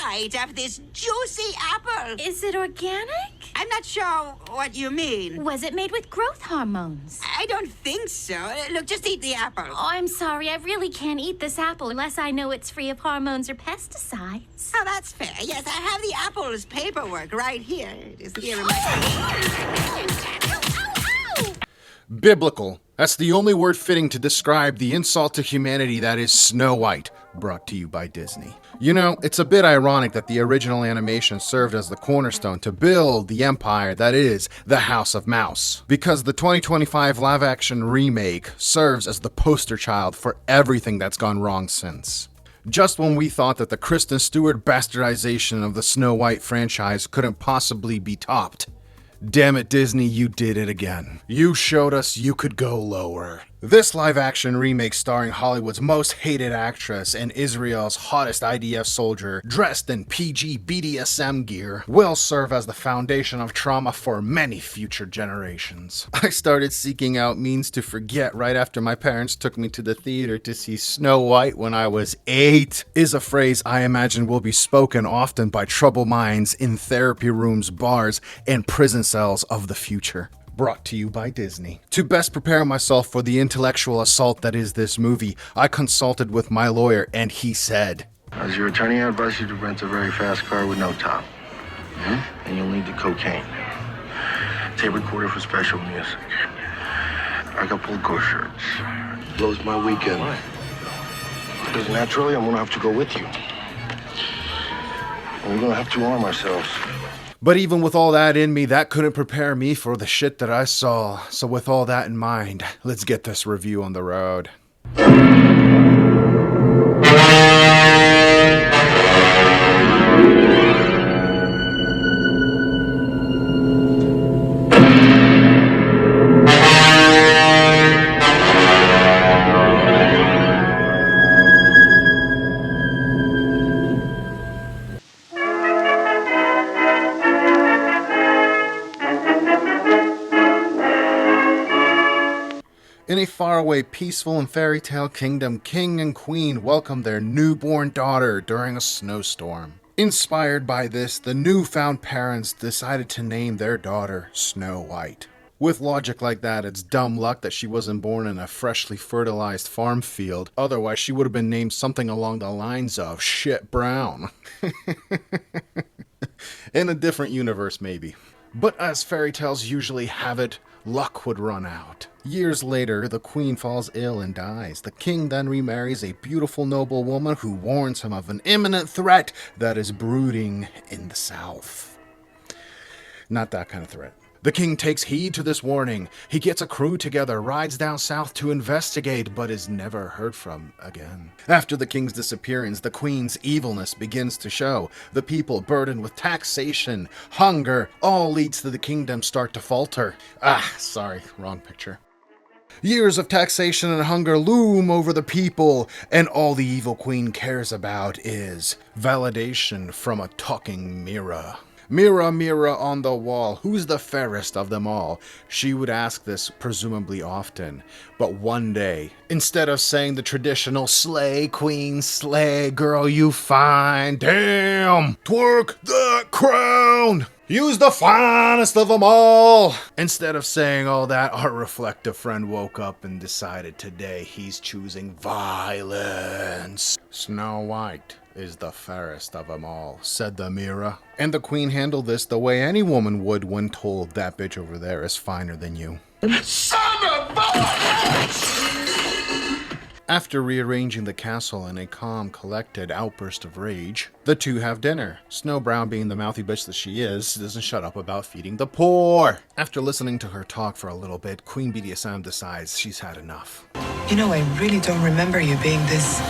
bite of this juicy apple. Is it organic? I'm not sure what you mean. Was it made with growth hormones? I don't think so. Look, just eat the apple. Oh, I'm sorry. I really can't eat this apple unless I know it's free of hormones or pesticides. Oh, that's fair. Yes, I have the apple's paperwork right here. It is here in my... Biblical. That's the only word fitting to describe the insult to humanity that is Snow White, brought to you by Disney. You know, it's a bit ironic that the original animation served as the cornerstone to build the empire that is the House of Mouse, because the 2025 live-action remake serves as the poster child for everything that's gone wrong since. Just when we thought that the Kristen Stewart bastardization of the Snow White franchise couldn't possibly be topped, damn it, Disney, you did it again. You showed us you could go lower. This live-action remake starring Hollywood's most hated actress and Israel's hottest IDF soldier dressed in PG BDSM gear will serve as the foundation of trauma for many future generations. I started seeking out means to forget right after my parents took me to the theater to see Snow White when I was 8, is a phrase I imagine will be spoken often by troubled minds in therapy rooms, bars, and prison cells of the future. Brought to you by Disney. To best prepare myself for the intellectual assault that is this movie, I consulted with my lawyer and he said, As your attorney, I advise you to rent a very fast car with no top. And you'll need the cocaine. Tape recorder for special music. Acapulco shirts. Blows my weekend. Because naturally, I'm gonna have to go with you. And we're gonna have to arm ourselves. But even with all that in me, that couldn't prepare me for the shit that I saw. So with all that in mind, let's get this review on the road. In a faraway, peaceful and fairy tale kingdom, king and queen welcome their newborn daughter during a snowstorm. Inspired by this, the newfound parents decided to name their daughter Snow White. With logic like that, it's dumb luck that she wasn't born in a freshly fertilized farm field. Otherwise, she would have been named something along the lines of Shit Brown. In a different universe, maybe. But as fairy tales usually have it, luck would run out. Years later, the queen falls ill and dies. The king then remarries a beautiful noble woman who warns him of an imminent threat that is brooding in the south. Not that kind of threat. The king takes heed to this warning. He gets a crew together, rides down south to investigate, but is never heard from again. After the king's disappearance, the queen's evilness begins to show. The people, burdened with taxation, hunger, all leads to the kingdom start to falter. Sorry, wrong picture. Years of taxation and hunger loom over the people, and all the evil queen cares about is validation from a talking mirror. Mirror, mirror on the wall, who's the fairest of them all? She would ask this presumably often. But one day, instead of saying the traditional slay, queen, slay, girl, you fine, damn, twerk that crown, use the finest of them all. Instead of saying all that, our reflective friend woke up and decided today he's choosing violence. Snow White is the fairest of them all, said the mirror. And the queen handled this the way any woman would when told that bitch over there is finer than you. Son of a bitch! After rearranging the castle in a calm, collected outburst of rage, the two have dinner. Snow Brown, being the mouthy bitch that she is, doesn't shut up about feeding the poor. After listening to her talk for a little bit, Queen BDSM decides she's had enough. You know, I really don't remember you being this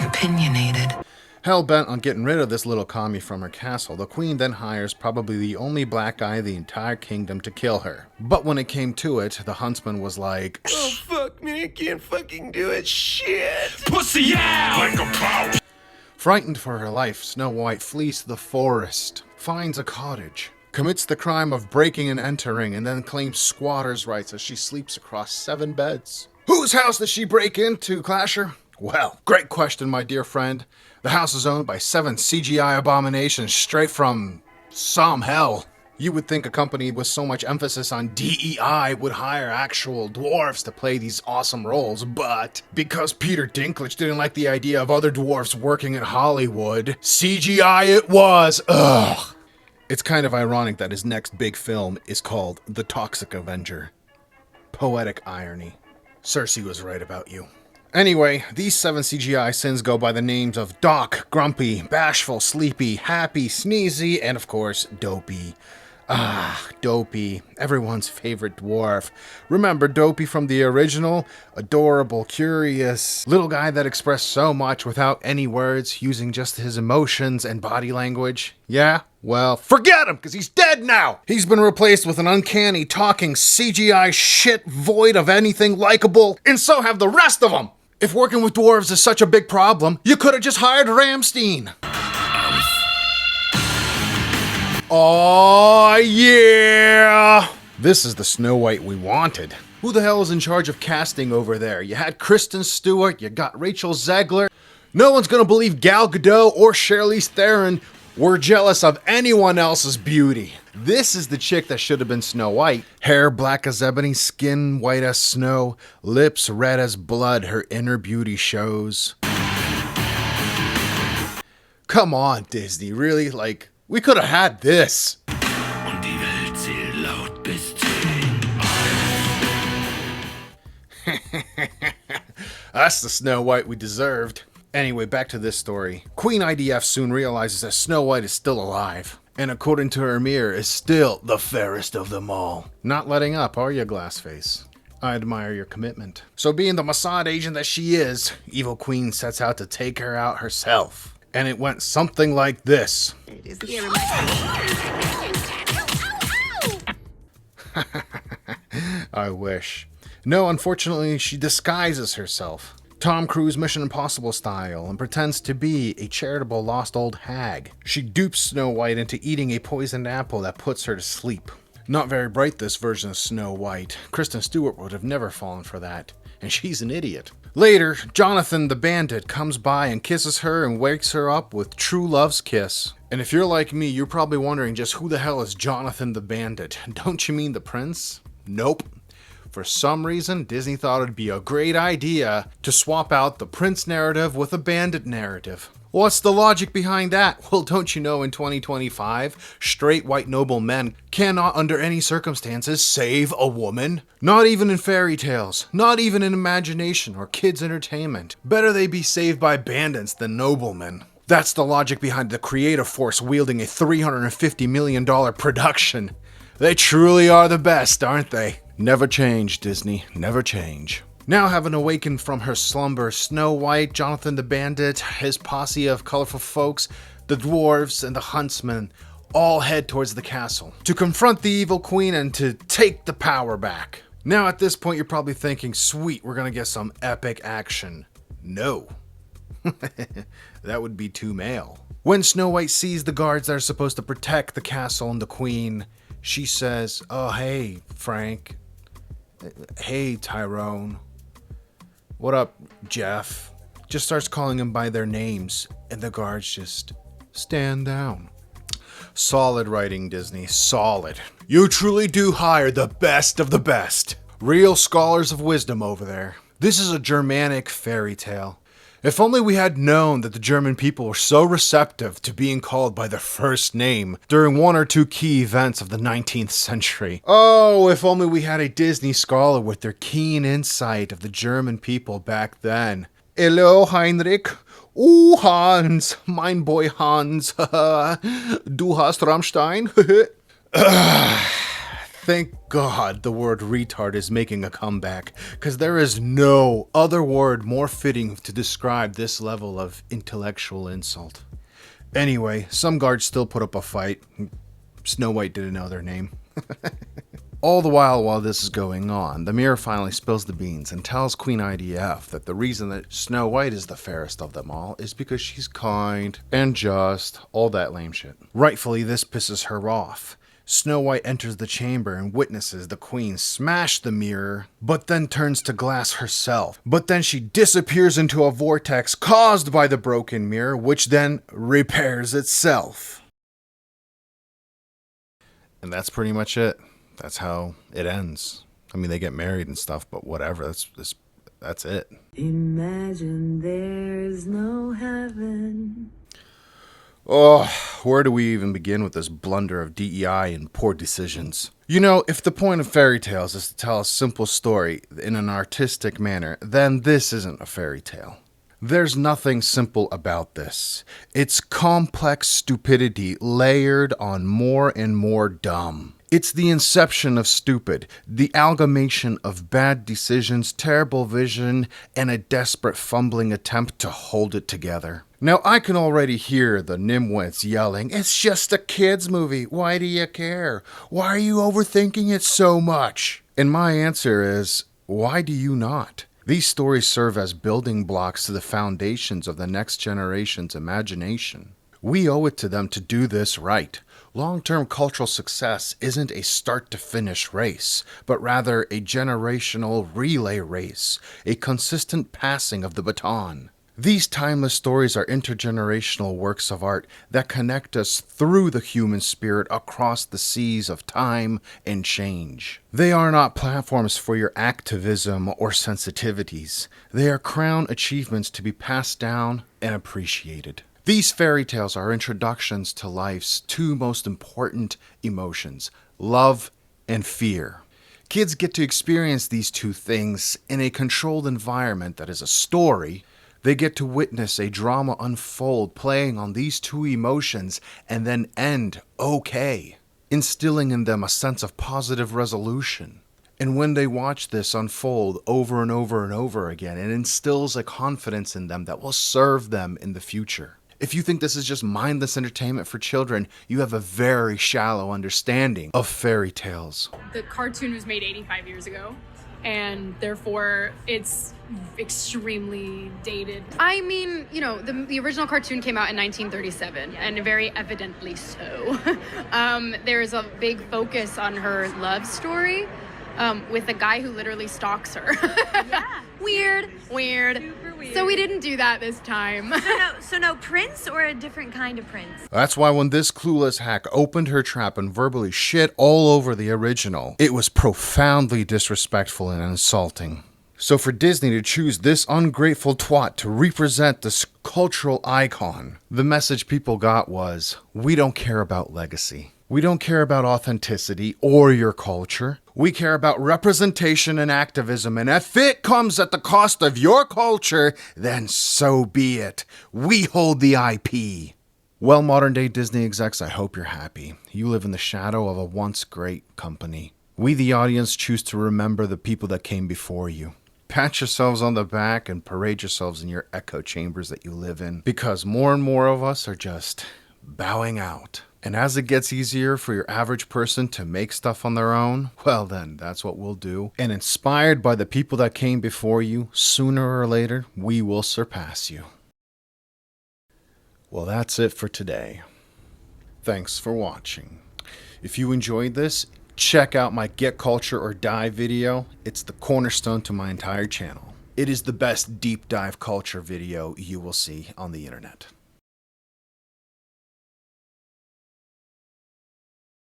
opinionated. Hell-bent on getting rid of this little commie from her castle, the queen then hires probably the only black guy in the entire kingdom to kill her. But when it came to it, the huntsman was like, Oh, fuck me, I can't fucking do it, shit! Pussy out! Like a pouch! Frightened for her life, Snow White flees to the forest, finds a cottage, commits the crime of breaking and entering, and then claims squatter's rights as she sleeps across 7 beds. Whose house did she break into, Clasher? Well, great question, my dear friend. The house is owned by 7 CGI abominations straight from some hell. You would think a company with so much emphasis on DEI would hire actual dwarves to play these awesome roles, but because Peter Dinklage didn't like the idea of other dwarves working in Hollywood, CGI it was. Ugh. It's kind of ironic that his next big film is called The Toxic Avenger. Poetic irony. Cersei was right about you. Anyway, these 7 CGI sins go by the names of Doc, Grumpy, Bashful, Sleepy, Happy, Sneezy, and of course, Dopey. Ah, Dopey, everyone's favorite dwarf. Remember Dopey from the original? Adorable, curious, little guy that expressed so much without any words, using just his emotions and body language. Yeah? Well, forget him, because he's dead now! He's been replaced with an uncanny, talking CGI shit void of anything likable, and so have the rest of them! If working with dwarves is such a big problem, you could have just hired Ramstein. Oh yeah! This is the Snow White we wanted. Who the hell is in charge of casting over there? You had Kristen Stewart, you got Rachel Zegler. No one's gonna believe Gal Gadot or Charlize Theron were jealous of anyone else's beauty. This is the chick that should have been Snow White. Hair black as ebony, skin white as snow, lips red as blood, her inner beauty shows. Come on, Disney, really? Like, we could have had this. Und die Welt zählt laut bis 10. That's the Snow White we deserved. Anyway, back to this story. Queen IDF soon realizes that Snow White is still alive, and according to her mirror, is still the fairest of them all. Not letting up, are you, Glassface? I admire your commitment. So being the Mossad agent that she is, Evil Queen sets out to take her out herself. And it went something like this. It is here in my... I wish. No, unfortunately, she disguises herself. Tom Cruise Mission Impossible style, and pretends to be a charitable lost old hag. She dupes Snow White into eating a poisoned apple that puts her to sleep. Not very bright, this version of Snow White. Kristen Stewart would have never fallen for that, and she's an idiot. Later, Jonathan the Bandit comes by and kisses her and wakes her up with true love's kiss. And if you're like me, you're probably wondering just who the hell is Jonathan the Bandit? Don't you mean the prince? Nope. For some reason, Disney thought it'd be a great idea to swap out the prince narrative with a bandit narrative. What's the logic behind that? Well, don't you know in 2025, straight white noble men cannot under any circumstances save a woman? Not even in fairy tales, not even in imagination or kids' entertainment. Better they be saved by bandits than noblemen. That's the logic behind the creative force wielding a $350 million production. They truly are the best, aren't they? Never change, Disney, never change. Now having awakened from her slumber, Snow White, Jonathan the Bandit, his posse of colorful folks, the dwarves, and the huntsmen all head towards the castle to confront the evil queen and to take the power back. Now at this point you're probably thinking, sweet, we're gonna get some epic action. No. That would be too male. When Snow White sees the guards that are supposed to protect the castle and the queen, she says, "Oh, hey, Frank. Hey, Tyrone. What up, Jeff?" Just starts calling them by their names, and the guards just stand down. Solid writing, Disney, solid. You truly do hire the best of the best. Real scholars of wisdom over there. This is a Germanic fairy tale. If only we had known that the German people were so receptive to being called by their first name during one or two key events of the 19th century. Oh, if only we had a Disney scholar with their keen insight of the German people back then. Hello, Heinrich. Oh, Hans, mein boy Hans. Du hast Rammstein. Thank God the word retard is making a comeback, because there is no other word more fitting to describe this level of intellectual insult. Anyway, some guards still put up a fight. Snow White didn't know their name. All the while this is going on, the mirror finally spills the beans and tells Queen IDF that the reason that Snow White is the fairest of them all is because she's kind and just, all that lame shit. Rightfully, this pisses her off. Snow White enters the chamber and witnesses the queen smash the mirror, but then turns to glass herself. But then she disappears into a vortex caused by the broken mirror, which then repairs itself. And that's pretty much it. That's how it ends. I mean, they get married and stuff, but whatever. That's it. Imagine there's no heaven. Oh, where do we even begin with this blunder of DEI and poor decisions? You know, if the point of fairy tales is to tell a simple story in an artistic manner, then this isn't a fairy tale. There's nothing simple about this. It's complex stupidity layered on more and more dumb. It's the inception of stupid, the amalgamation of bad decisions, terrible vision, and a desperate fumbling attempt to hold it together. Now, I can already hear the nimwits yelling, "It's just a kid's movie. Why do you care? Why are you overthinking it so much?" And my answer is, why do you not? These stories serve as building blocks to the foundations of the next generation's imagination. We owe it to them to do this right. Long-term cultural success isn't a start-to-finish race, but rather a generational relay race, a consistent passing of the baton. These timeless stories are intergenerational works of art that connect us through the human spirit across the seas of time and change. They are not platforms for your activism or sensitivities. They are crown achievements to be passed down and appreciated. These fairy tales are introductions to life's two most important emotions, love and fear. Kids get to experience these two things in a controlled environment that is a story. They get to witness a drama unfold playing on these two emotions and then end okay, instilling in them a sense of positive resolution. And when they watch this unfold over and over and over again, it instills a confidence in them that will serve them in the future. If you think this is just mindless entertainment for children, you have a very shallow understanding of fairy tales. The cartoon was made 85 years ago, and therefore it's extremely dated. I mean, you know, the original cartoon came out in 1937, and very evidently so. There's a big focus on her love story with a guy who literally stalks her. Yeah. Weird. Super weird. So we didn't do that this time. So no prince or a different kind of prince? That's why when this clueless hack opened her trap and verbally shit all over the original, it was profoundly disrespectful and insulting. So for Disney to choose this ungrateful twat to represent this cultural icon, the message people got was, we don't care about legacy. We don't care about authenticity or your culture. We care about representation and activism, and if it comes at the cost of your culture, then so be it. We hold the IP. Well, modern-day Disney execs, I hope you're happy. You live in the shadow of a once great company. We, the audience, choose to remember the people that came before you. Pat yourselves on the back and parade yourselves in your echo chambers that you live in, because more and more of us are just bowing out. And as it gets easier for your average person to make stuff on their own, well then, that's what we'll do. And inspired by the people that came before you, sooner or later, we will surpass you. Well, that's it for today. Thanks for watching. If you enjoyed this, check out my Get Culture or Die video. It's the cornerstone to my entire channel. It is the best deep dive culture video you will see on the internet.